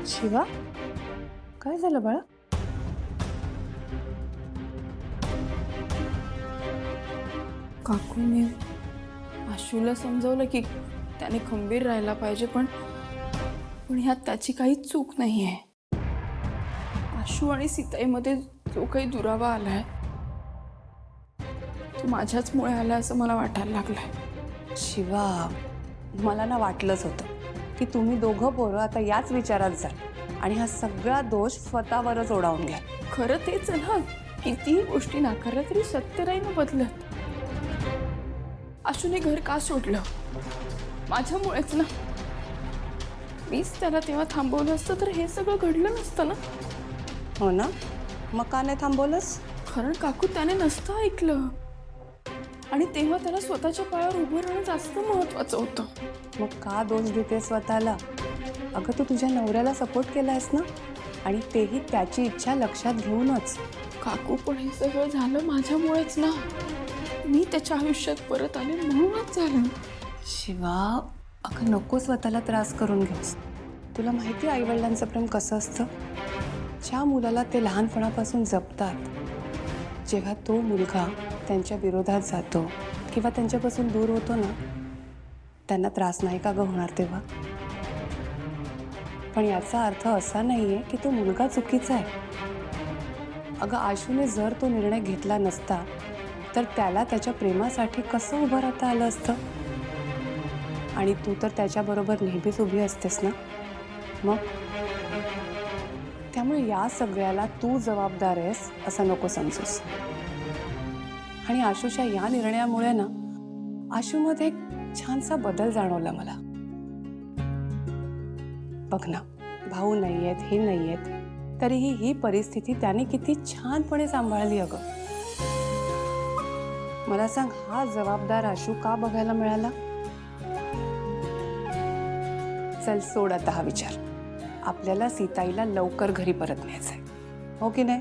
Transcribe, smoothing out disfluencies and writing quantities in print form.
शिवा, काय झालं बाळा? काकूने आशूला समजावलं की त्याने खंबीर राहायला पाहिजे, पण ह्यात त्याची काहीच चूक नाहीये. आशू आणि सीताईमध्ये जो काही दुरावा आलाय तो माझ्याचमुळे आलाय असं मला वाटायला लागलंय. शिवा, मला ना वाटलंच होतं की तुम्ही दोघं पोरं आता याच विचारात जाल आणि हा सगळा दोष स्वतःवरच ओढावून घ्या. खरं तेच आहे ना, कितीही गोष्टी नाकारल्या तरी सत्य नाही ना बदलत. आशूने घर का सोडलं? माझ्यामुळेच ना. मीच त्याला तेव्हा थांबवलं असतं तर हे सगळं घडलं नसतं ना. हो ना, मग का नाही थांबवलंस? कारण काकू त्याने नसतं ऐकलं आणि तेव्हा त्याला स्वतःच्या पायावर उभं राहणं जास्त महत्वाचं होतं. मग का दोष देते स्वतःला? अगं तू तुझ्या नवऱ्याला सपोर्ट केलायस ना, आणि तेही त्याची इच्छा लक्षात घेऊनच. काकू, पण हे सगळं झालं माझ्यामुळेच ना. मी त्याच्या आयुष्यात परत आले म्हणूनच झालं. शिवा, अगं नको स्वतःला त्रास करून घेऊस. तुला माहिती आईवडिलांचं प्रेम कसं असतं? ज्या मुलाला ते लहानपणापासून जपतात, जेव्हा तो मुलगा त्यांच्या विरोधात जातो किंवा त्यांच्यापासून दूर होतो ना, त्यांना त्रास नाही का गं होणार तेव्हा? पण याचा अर्थ असा नाहीये की तो मुलगा चुकीचा आहे. अगं आशूने जर तो निर्णय घेतला नसता तर त्याला त्याच्या प्रेमासाठी कसं उभं राहता आलं असतं? आणि तू तर त्याच्याबरोबर नेहमीच उभी असतेस ना. मग त्यामुळे या सगळ्याला तू जबाबदार आहेस असं नको समजूस. आणि आशूच्या या निर्णयामुळे ना, आशूमध्ये एक छानसा बदल जाणवला मला. बघ ना, भाऊ नाहीयेत, हे नाहीयेत, तरीही ही परिस्थिती त्याने किती छानपणे सांभाळली. अगं मला सांग, हा जबाबदार आशू का बघायला मिळाला? चल सोड आता हा विचार. आपल्याला सीताईला लवकर घरी परत न्यायचंय, हो की नाही?